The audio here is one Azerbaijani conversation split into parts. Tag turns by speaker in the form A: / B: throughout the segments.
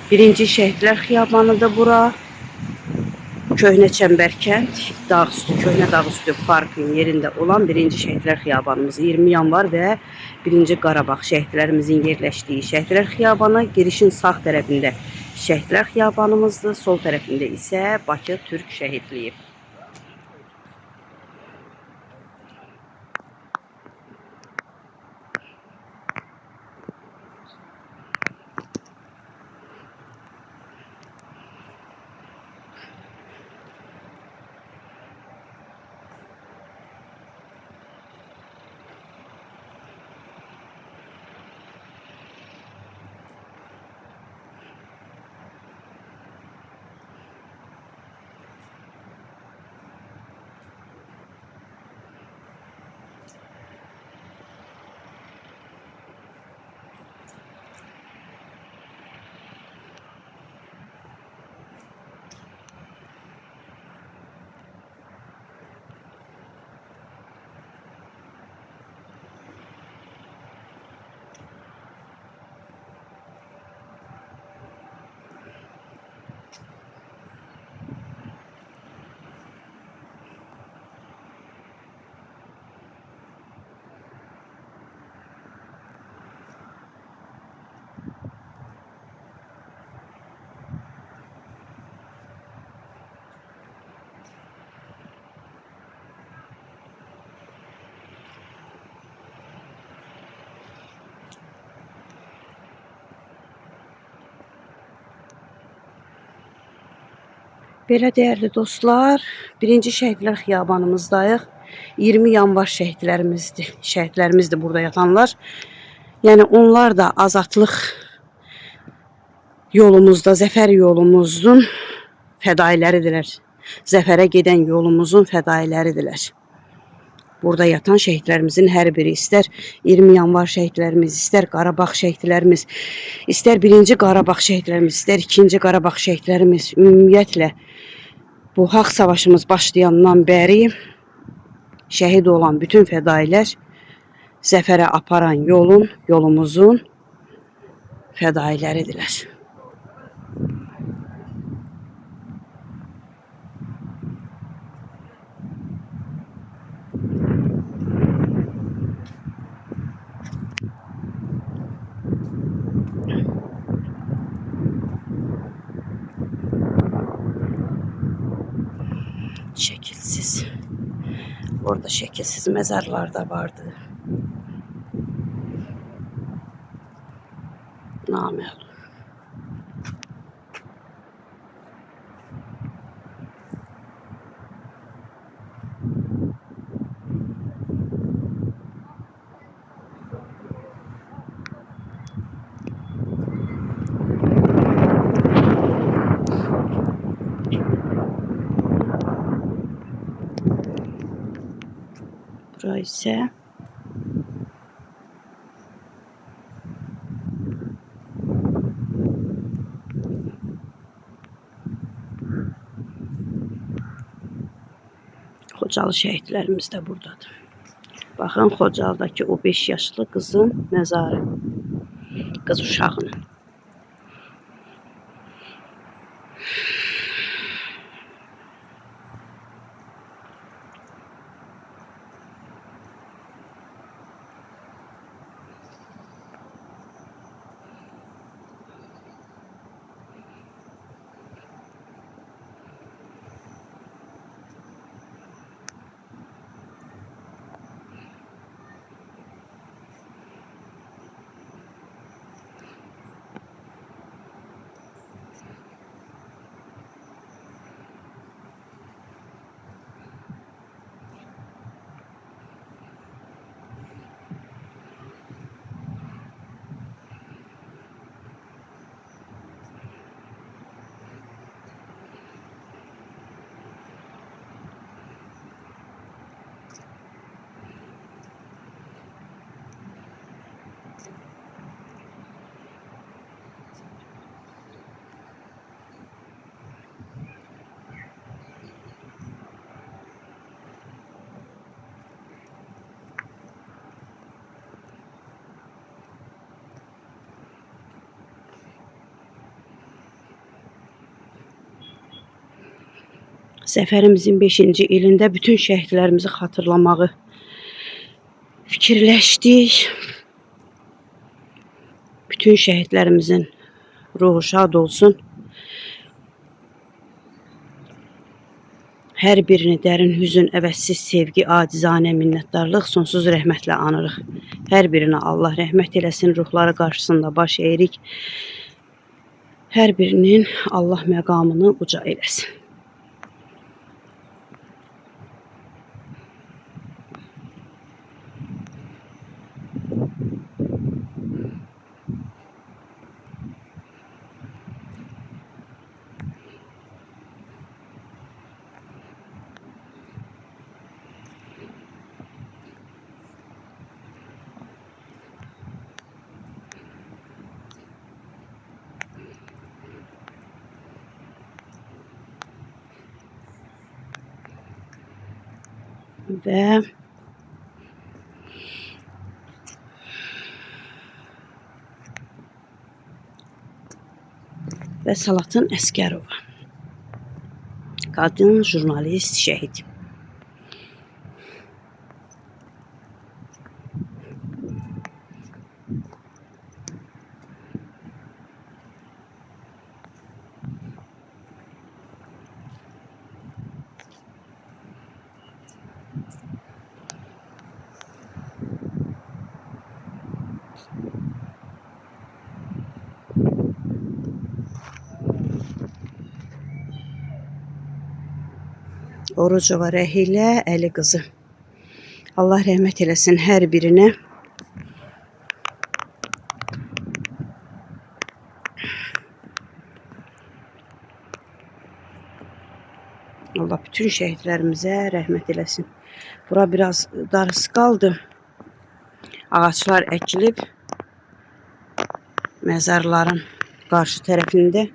A: Birinci Şəhidlər Xiyabanıdır bura. Köhnə Çəmbərkənd, Dağüstü, Köhnə Dağüstü parkın yerində olan birinci Şəhidlər Xiyabanımız 20 yanvar və birinci Qarabağ şəhidlərimizin yerləşdiyi Şəhidlər Xiyabanı. Girişin sağ tərəfində Şəhidlər Xiyabanımızdır, sol tərəfində isə Bakı Türk Şəhidliyi. Belə dəyərli dostlar, birinci Şəhidlər Xiyabanımızdayıq. 20 yanvar şəhidlərimizdir burada yatanlar. Yəni onlar da azadlıq yolumuzda, zəfər yolumuzun fədailəridirlər. Zəfərə gedən yolumuzun fədailəridirlər. Burada yatan şəhidlərimizin hər biri, istər 20 yanvar şəhidlərimiz, istər Qarabağ şəhidlərimiz, istər 1-ci Qarabağ şəhidlərimiz, istər 2-ci Qarabağ şəhidlərimiz, ümumiyyətlə bu haqq savaşımız başlayandan bəri şəhid olan bütün fədailər zəfərə aparan yolumuzun fədailəridirlər. Şəkilsiz. Orada şəkilsiz məzarlar da vardı. Naməlum. Bura isə Xocalı şəhidlərimiz də buradadır. Baxın, Xocalıdakı o 5 yaşlı qızın məzarı, qız uşağının. Zəfərimizin 5-ci ilində bütün şəhidlərimizi xatırlamağı fikirləşdik. Bütün şəhidlərimizin ruhu şad olsun. Hər birini dərin hüzün, əvəzsiz sevgi, acizanə minnətdarlıq, sonsuz rəhmətlə anırıq. Hər birinə Allah rəhmət eləsin, ruhları qarşısında baş əyirik. Hər birinin Allah məqamını uca eləsin. Və Salatın Əskərova, qadın jurnalist şəhid. Orucova Rəhilə Əli qızı. Allah rəhmət eləsin hər birinə. Allah bütün şəhidlərimizə rəhmət eləsin. Bura biraz darısı qaldı. Ağaçlar əkilib. Məzarların qarşı tərəfində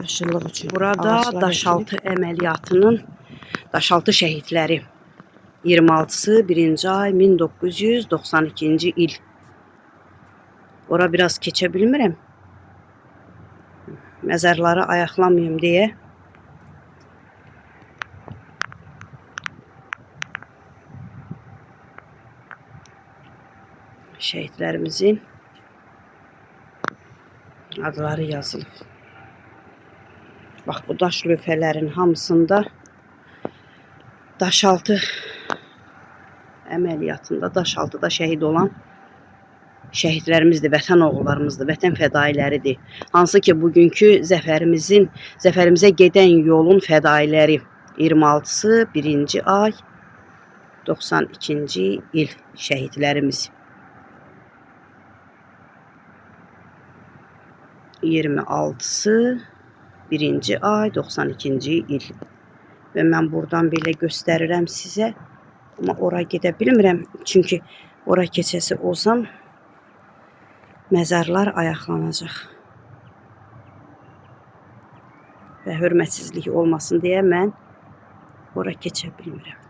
A: yaşıllıq üçün. Burada Daşaltı əməliyyatının Daşaltı şəhidləri 26-sı 1-ci ay 1992-ci il. Ora biraz keçə bilmirəm. Məzarları ayaqlamayım deyə. Şəhidlərimizin adları yazılıb. Bax, bu daş lövhələrin hamısında Daşaltı əməliyyatında, Daşaltıda şəhid olan şəhidlərimizdir, vətən oğullarımızdır, vətən fədailəridir. Hansı ki, bugünkü zəfərimizə gedən yolun fədailəri 26-sı 1-ci ay 92-ci il şəhidlərimiz. 26-sı 1-ci ay 92-ci il. Və mən buradan belə göstərirəm sizə. Amma ora gedə bilmirəm. Çünki ora keçəsi olsam məzarlar ayaqlanacaq. Və hörmətsizlik olmasın deyə mən ora keçə bilmirəm.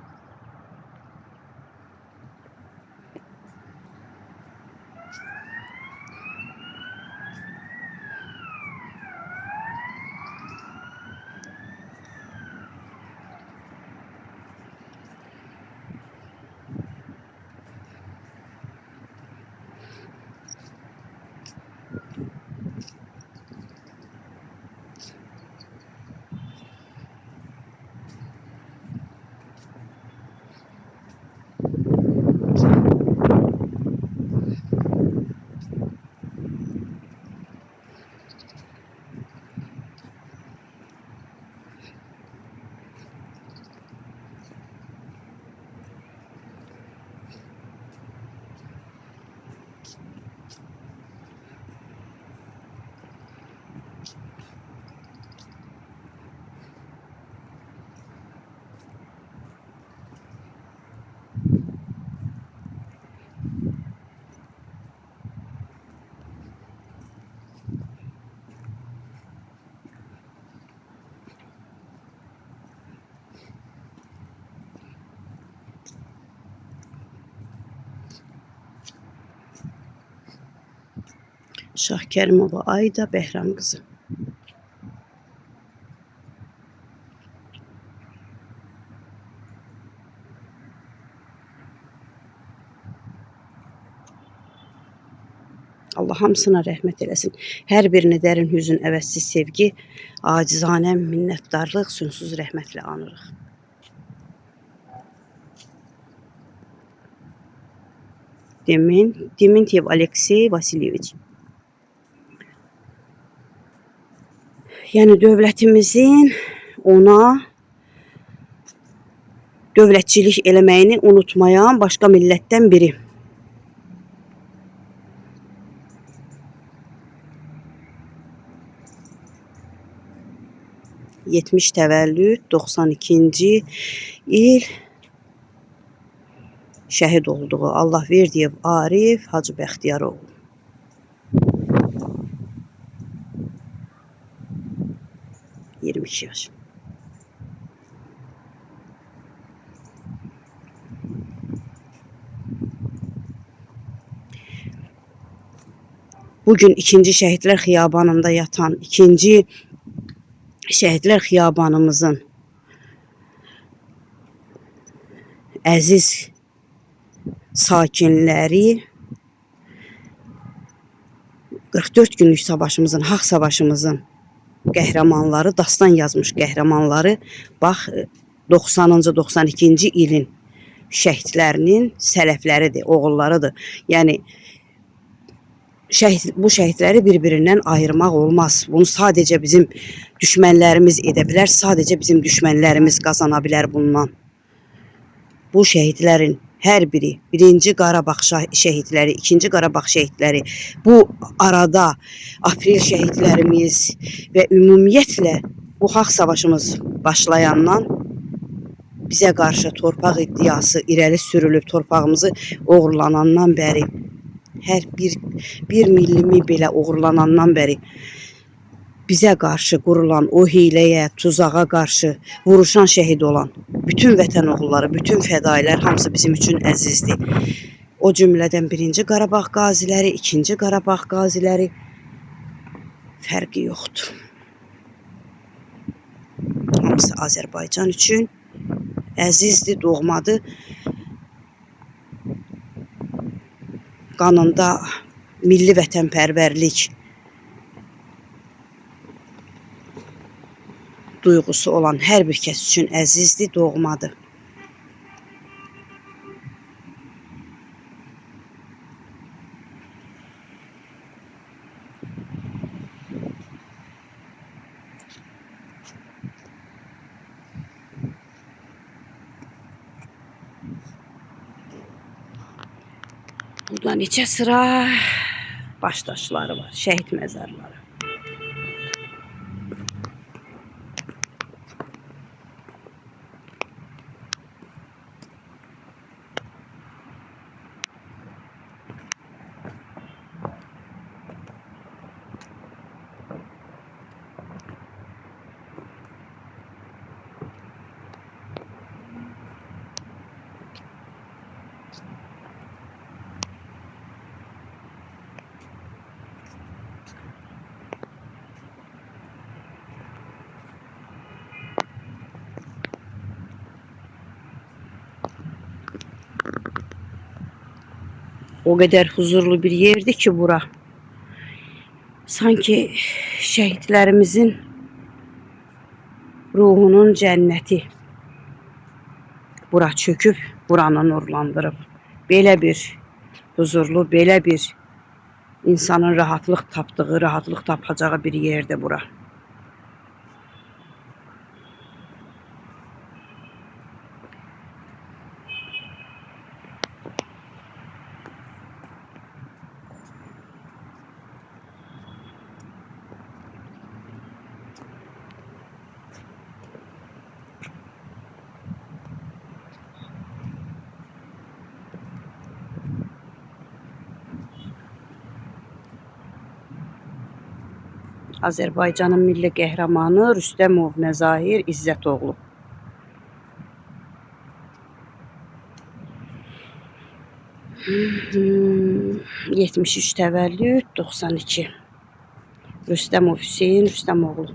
A: Şahkərimova Ayda Bəhram qızı. Allah hamısına rəhmət eləsin. Hər birini dərin hüzün, əvəzsiz sevgi, acizanə minnətdarlıq, sonsuz rəhmətlə anırıq. Demентyev Aleksey Vasilyeviç. Yəni dövlətimizin ona dövlətçilik eləməyini unutmayan başqa millətdən biri. 70 təvəllüd, 92-ci il şəhid olduğu Allahverdiyev Arif Hacı Bəxtiyaroğlu. ...22 yaş. Bugün ikinci şəhidlər xiyabanında yatan, ikinci şəhidlər xiyabanımızın əziz sakinləri, 44 günlük savaşımızın, haq savaşımızın qəhrəmanları, dastan yazmış qəhrəmanları, bax 90-cı, 92-ci ilin şəhidlərinin sələfləridir, oğullarıdır. Yəni bu şəhidləri bir-birindən ayırmaq olmaz. Bunu sadəcə bizim düşmənlərimiz edə bilər, sadəcə bizim düşmənlərimiz qazana bilər bundan. Bu şəhidlərin hər biri, birinci Qarabağ şəhidləri, ikinci Qarabağ şəhidləri, bu arada aprel şəhidlərimiz və ümumiyyətlə bu haq savaşımız başlayandan bizə qarşı torpaq iddiası irəli sürülüb, torpağımızı oğurlanandan bəri, hər bir millimi belə oğurlanandan bəri bizə qarşı qurulan o hiləyə, tuzağa qarşı vuruşan şəhid olan bütün vətən oğulları, bütün fədailər hamısı bizim üçün əzizdir. O cümlədən birinci Qarabağ qaziləri, ikinci Qarabağ qaziləri fərqi yoxdur. Hamısı Azərbaycan üçün əzizdir, doğmadır. Qanında milli vətənpərvərlik duyğusu olan hər bir kəs üçün əzizdir, doğmadır. Burada neçə sıra başdaşları var, şəhid məzarları. O qədər huzurlu bir yerdir ki bura. Sanki şəhidlərimizin ruhunun cənnəti bura çöküb, buranı nurlandırıb. Belə bir huzurlu, belə bir insanın rahatlıq tapdığı, rahatlıq tapacağı bir yerdir bura. Azərbaycanın milli qəhrəmanı Rüstəmov Məzahir İzzətoğlu. Hmm, 73 təvəllüd, 92. Rüstəmov Hüseyin Rüstəmoğlu.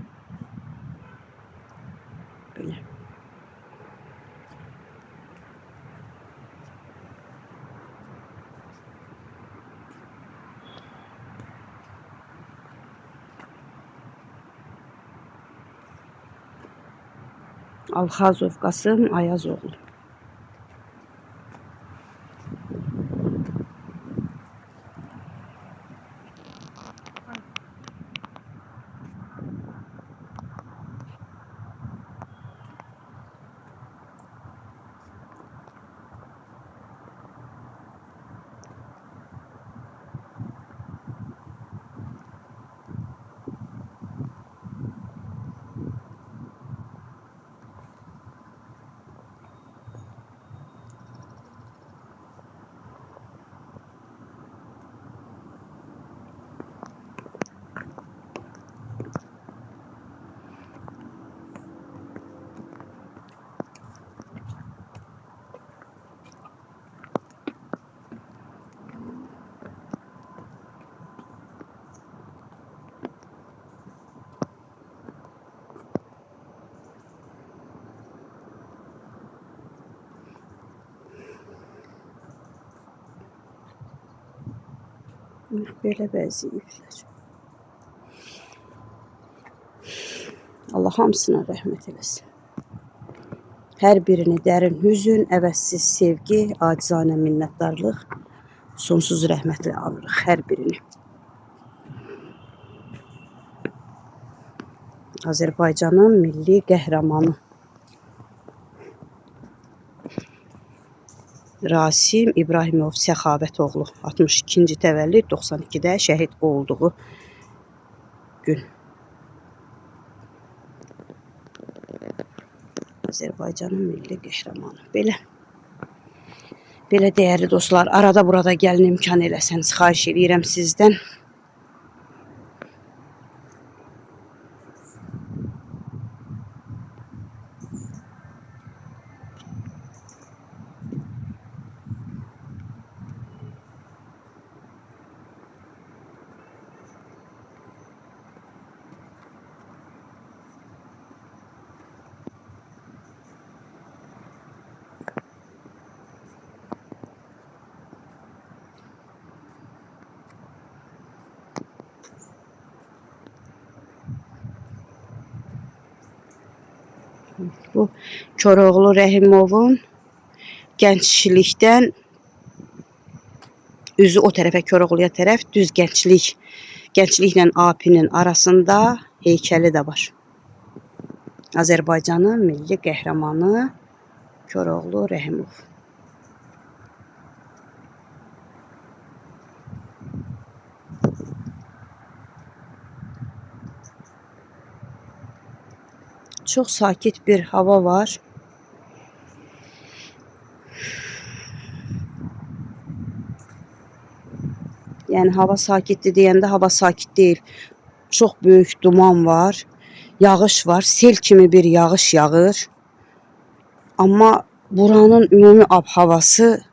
A: Belə. Alxazov Qasım Ayazoğlu. Belə vəziyyətlər. Allah hamısına rəhmət eləsin. Hər birini dərin hüzün, əvəzsiz sevgi, acizanə minnətdarlıq, sonsuz rəhmətlə anırıq hər birini. Azərbaycanın milli qəhrəmanı Rasim İbrahimov Səxavətoğlu 62-ci təvəllüd 92-də şəhid olduğu gün. Azərbaycanın milli qəhrəmanı. Belə dəyərli dostlar, arada burada gəlin imkan eləsəniz, xahiş edirəm sizdən. Bu Koroğlu Rəhimovun gənclikdən üzü o tərəfə, Koroğluya tərəf düz gəncliklə AP'nin arasında heykəli də var. Azərbaycanın milli qəhrəmanı Koroğlu Rəhimov. Çox sakit bir hava var. Yəni hava sakitdir deyəndə hava sakit deyil. Çox böyük duman var. Yağış var. Sel kimi bir yağış yağır. Amma buranın ümumi ab-havası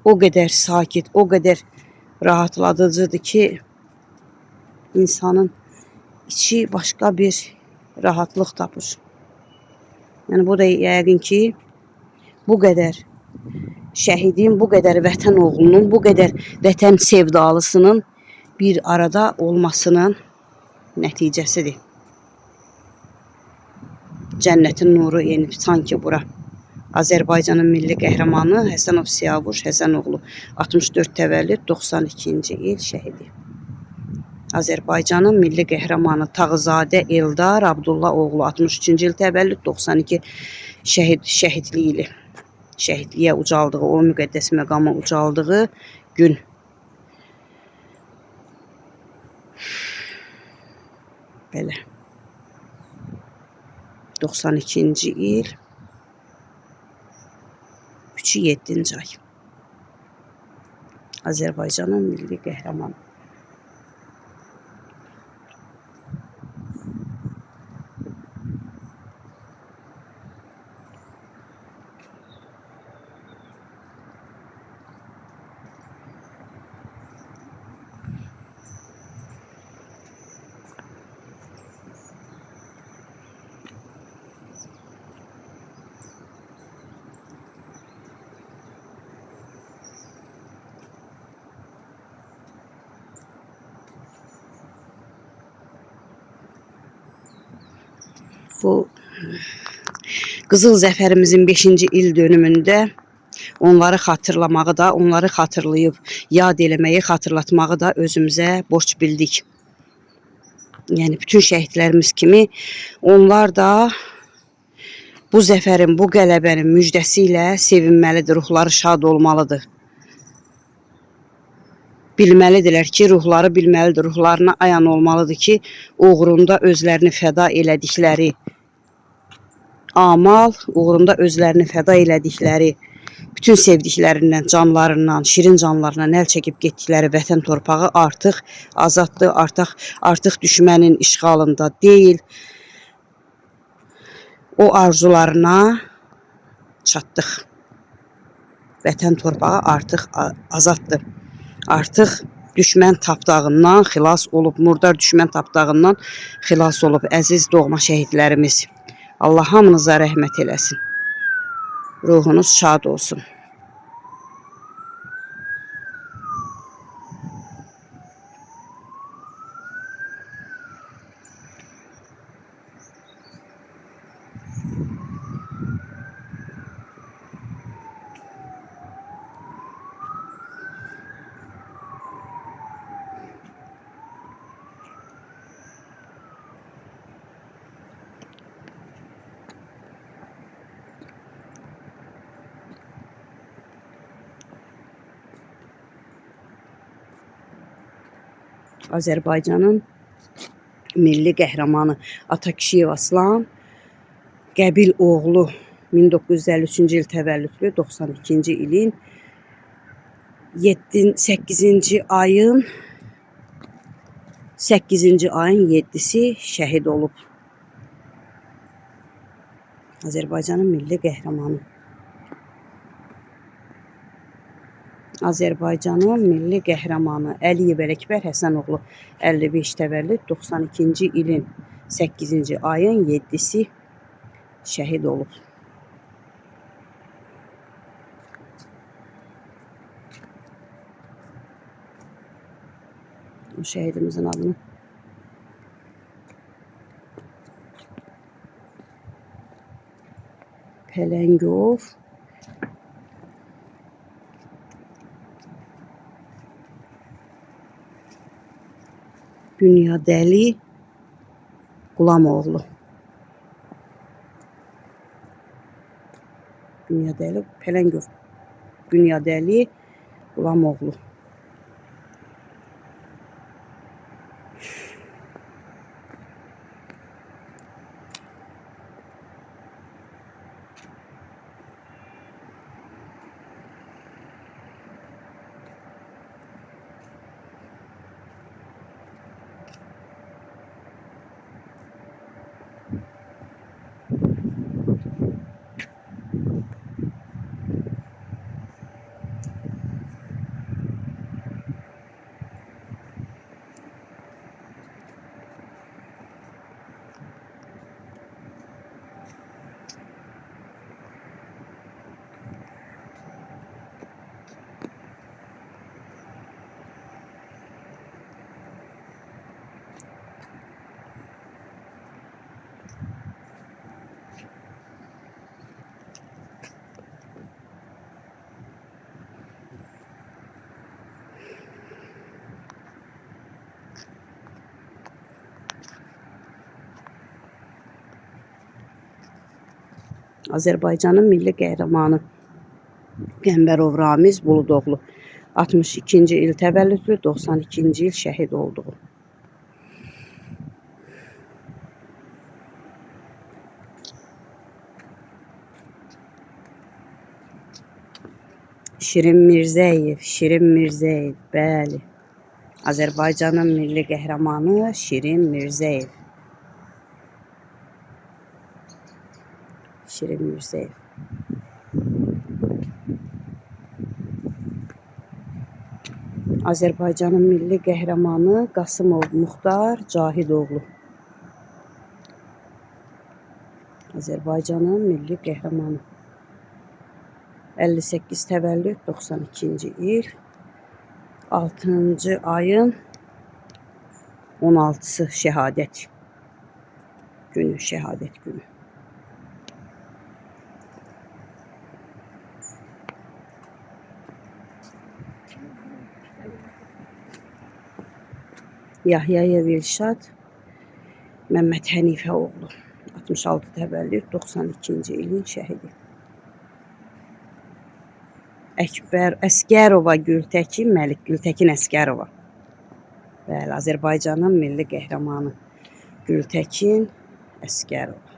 A: o qədər sakit, o qədər rahatladıcıdır ki, insanın içi başqa bir rahatlıq tapır. Yəni bu da yəqin ki, bu qədər şəhidin, bu qədər vətən oğlunun, bu qədər vətən sevdalısının bir arada olmasının nəticəsidir. Cənnətin nuru yenib sanki bura. Azərbaycanın milli qəhrəmanı Həsənov Siyavuş Həsənoğlu 64 təvəllüd 92-ci il şəhidi. Azərbaycanın milli qəhrəmanı Tağızadə Eldar Abdullah oğlu 63-cü il təvəllüd 92 şəhidliyi. Şəhidliyə ucaldığı, o müqəddəs məqama ucaldığı gün. Belə. 92-ci il 3-7-ci ay. Azərbaycanın milli qəhrəmanı. Bu Qızıl Zəfərimizin 5-ci il dönümündə onları xatırlamağı da, onları xatırlayıb yad eləməyi, xatırlatmağı da özümüzə borc bildik. Yəni bütün şəhidlərimiz kimi onlar da bu zəfərin, bu qələbənin müjdəsi ilə sevinməlidir, ruhları şad olmalıdır. Bilməlidirlər ki, ruhları bilməlidir, ruhlarına ayan olmalıdır ki, uğrunda özlərini fəda elədikləri amal, uğrunda özlərini fəda elədikləri, bütün sevdiklərindən, canlarından, şirin canlarından əl çəkib getdikləri vətən torpağı artıq azaddır, artıq düşmənin işğalında deyil. O arzularına çatdıq. Vətən torpağı artıq azaddır. Artıq düşmən tapdağından xilas olub, murdar düşmən tapdağından xilas olub əziz doğma şəhidlərimiz. Allah hamınıza rəhmət eləsin. Ruhunuz şad olsun. Azərbaycanın milli qəhrəmanı Atakişiyev Aslan Qəbil oğlu 1953-cü il təvəllüdlü 92-ci ilin 8-ci ayın 7-si şəhid olub. Azərbaycanın milli qəhrəmanı. Azərbaycanın milli qəhrəmanı Əliyev Ələkbər Həsənoğlu 55 təvəllüd 92-ci ilin 8-ci ayın 7-si şəhid olub. O şəhidimizin adını Pələngov Bünyadəli Qulamoğlu. Pələngov Bünyadəli Qulamoğlu. Azərbaycanın milli qəhrəmanı Qəmbərov Ramiz Buludoğlu 62-ci il təvəllüdlü 92-ci il şəhid olduğu. Şirin Mirzəyev, bəli. Azərbaycanın milli qəhrəmanı Şirin Mirzəyev. Azərbaycanın milli qəhrəmanı Qasımov Muxtar Cahidoğlu. Azərbaycanın milli qəhrəmanı 58 təvəllüd 92-ci il 6-cı ayın 16-sı şəhadət günü. Yahyayev İlşad Məmməd Hənifə oğlu. 66 təvəllüd, 92-ci ilin şəhidi. Əsgərova Gültəkin, Məlik Gültəkin Əsgərova. Bəli, Azərbaycanın milli qəhrəmanı Gültəkin Əsgərova.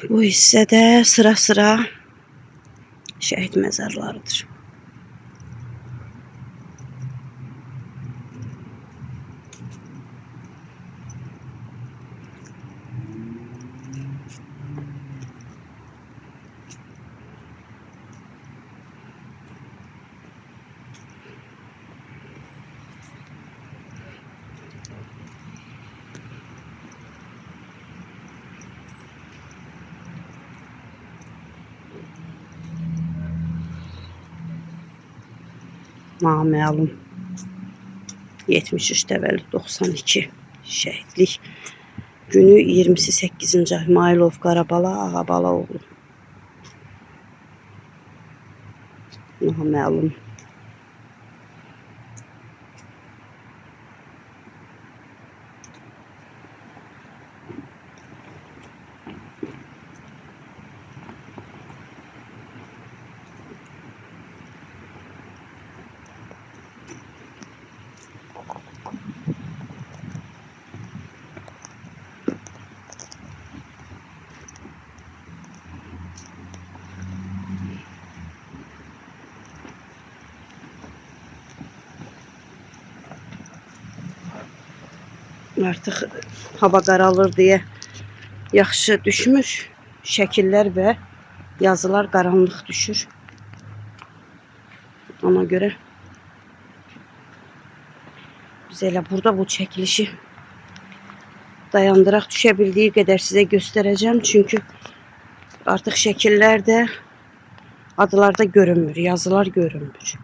A: Bu hissədə sıra-sıra şəhid məzarlarıdır. Naməlum 73 təvəllüd 92 şəhidlik günü 28-ci ay Mailov Qarabala Ağabala oğlu. Naməlum. Artıq hava qaralır deyə yaxşı düşmür. Şəkillər və yazılar qaranlıq düşür. Ona görə biz elə burada bu çəkilişi dayandıraq, düşə bildiyi qədər sizə göstərəcəm. Çünki artıq şəkillərdə adlarda görünmür, yazılar görünmür.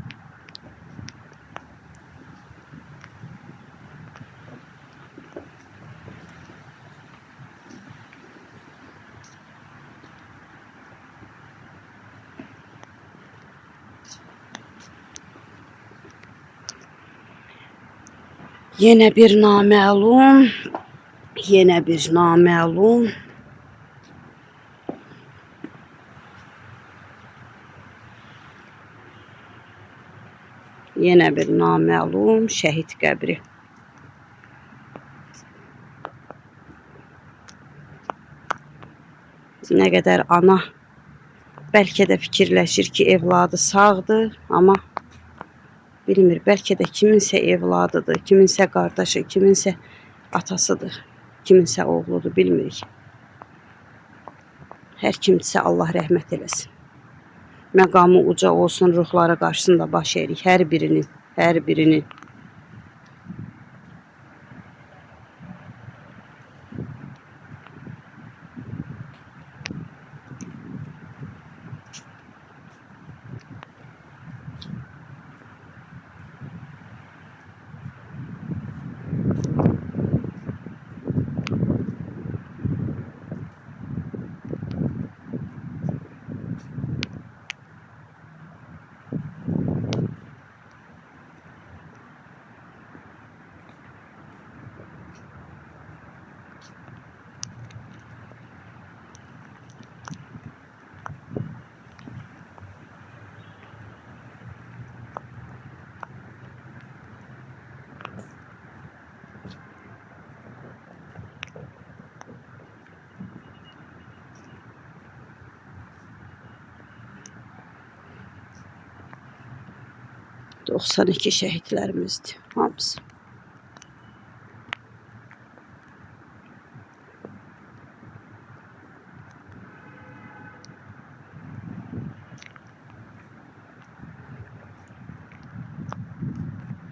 A: Yenə bir naməlum, yenə bir naməlum. Yenə bir naməlum şəhid qəbri. Nə qədər ana bəlkə də fikirləşir ki, evladı sağdır, amma bilmir, bəlkə də kiminsə evladıdır, kiminsə qardaşı, kiminsə atasıdır, kiminsə oğludur, bilmirik. Hər kimsə Allah rəhmət eləsin. Məqamı uca olsun, ruhları qarşısında baş əyirik. Hər birinin, hər birinin. ...92 şəhidlərimizdir hamısı.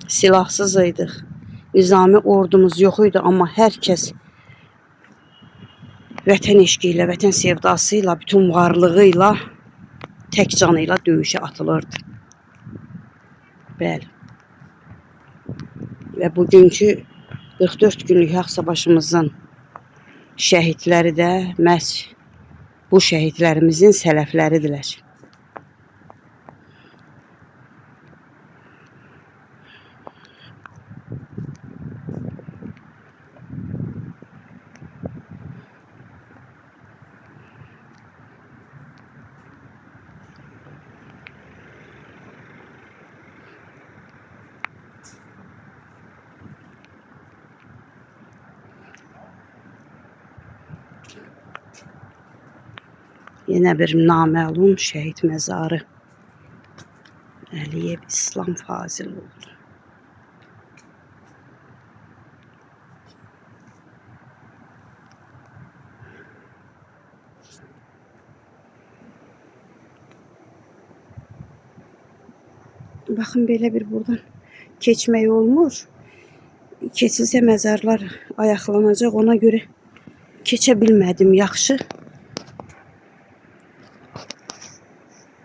A: Silahsız idik. Nizami ordumuz yox idi, amma hər kəs vətən eşqi ilə, vətən sevdası ilə, bütün varlığı ilə, tək canı ilə döyüşə atılırdı. Bəli. Və bugünkü 44 günlük haqq savaşımızın şəhidləri də məhz bu şəhidlərimizin sələfləridirlər. Yenə bir naməlum şəhid məzarı. Əliyev İslam Faziloğlu. Baxın, belə bir buradan keçmək olmur. Keçilsə məzarlar ayaqlanacaq, ona görə keçə bilmədim yaxşı.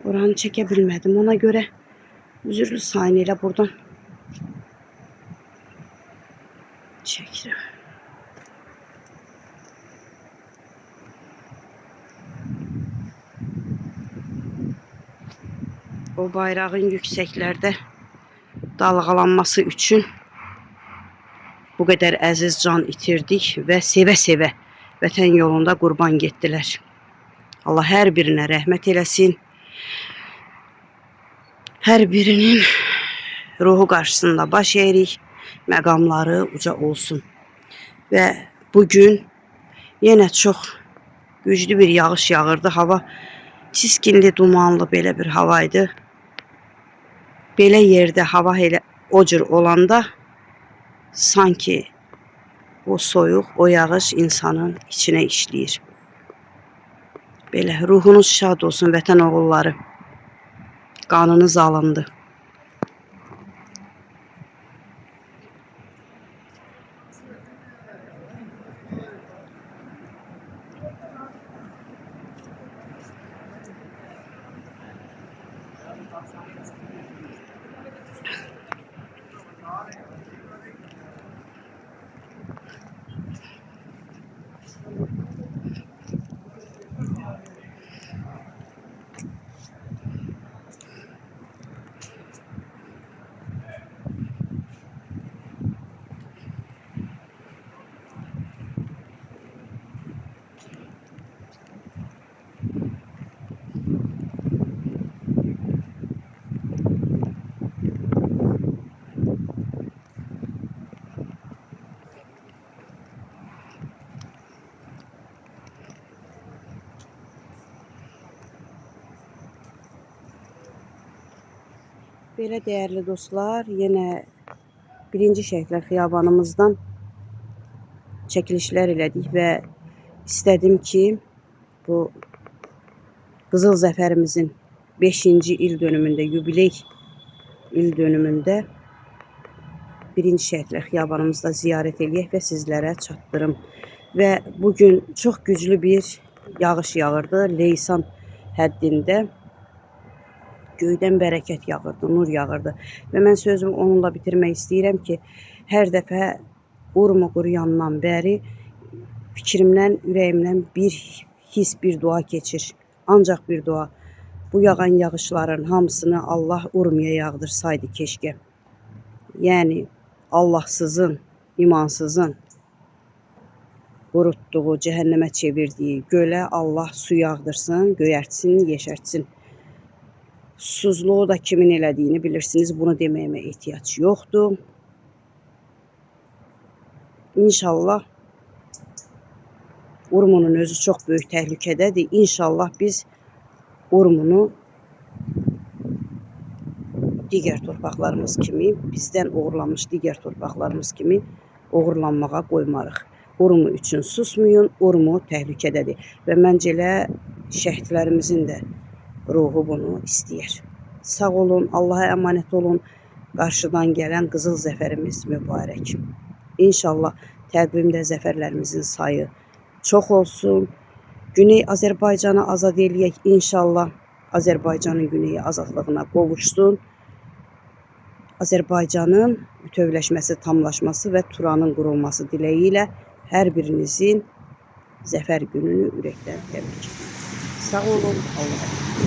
A: Oranı çəkə bilmədim, ona görə üzürlü sayın elə buradan çəkirəm. O bayrağın yüksəklərdə dalğalanması üçün bu qədər əziz can itirdik və sevə-sevə vətən yolunda qurban getdilər. Allah hər birinə rəhmət eləsin. Hər birinin ruhu qarşısında baş əyirik, məqamları uca olsun. Və bugün yenə çox güclü bir yağış yağırdı. Hava çiskinli, dumanlı belə bir havaydı. Belə yerdə hava elə o cür olanda sanki o soyuq, o yağış insanın içinə işləyir. Belə ruhunuz şad olsun vətən oğulları. Qanınız alındı. Belə dəyərli dostlar, yenə birinci Şəhidlər Xiyabanımızdan çəkilişlər elədik və istədim ki, bu Qızıl Zəfərimizin 5-ci il dönümündə, yubiley il dönümündə birinci Şəhidlər Xiyabanımızda ziyarət eləyək və sizlərə çatdırım. Və bugün çox güclü bir yağış yağırdı. Leysan həddində göydən bərəkət yağırdı, nur yağırdı. Və mən sözümü onunla bitirmək istəyirəm ki, hər dəfə Urmu quruyandan bəri fikrimdən, ürəyimdən bir his, bir dua keçir. Ancaq bir dua. Bu yağan yağışların hamısını Allah Urmuya yağdırsaydı keşke. Yəni Allahsızın, imansızın qurutduğu, cəhənnəmə çevirdiyi gölə Allah su yağdırsın, göyərtsin, yeşərtsin. Susuzluğu da kimin elədiyini bilirsiniz. Bunu deməyimə ehtiyac yoxdur. İnşallah Urmunun özü çox böyük təhlükədədir. İnşallah biz Urmunu digər torpaqlarımız kimi, bizdən uğurlanmış digər torpaqlarımız kimi uğurlanmağa qoymarıq. Urmu üçün susmayın, Urmu təhlükədədir. Və məncə elə şəhidlərimizin də ruhu bunu istəyir. Sağ olun, Allah'a əmanət olun. Qarşıdan gələn qızıl zəfərimiz mübarək. İnşallah təqvimdə zəfərlərimizin sayı çox olsun. Güney Azərbaycanı azad eləyək. İnşallah Azərbaycanın güneyi azadlığına qovuşsun. Azərbaycanın bütövləşməsi, tamlaşması və Turanın qurulması diləyi ilə hər birinizin zəfər gününü ürəkdən təbrik edirəm. Sağ olun, Allah'a emanet.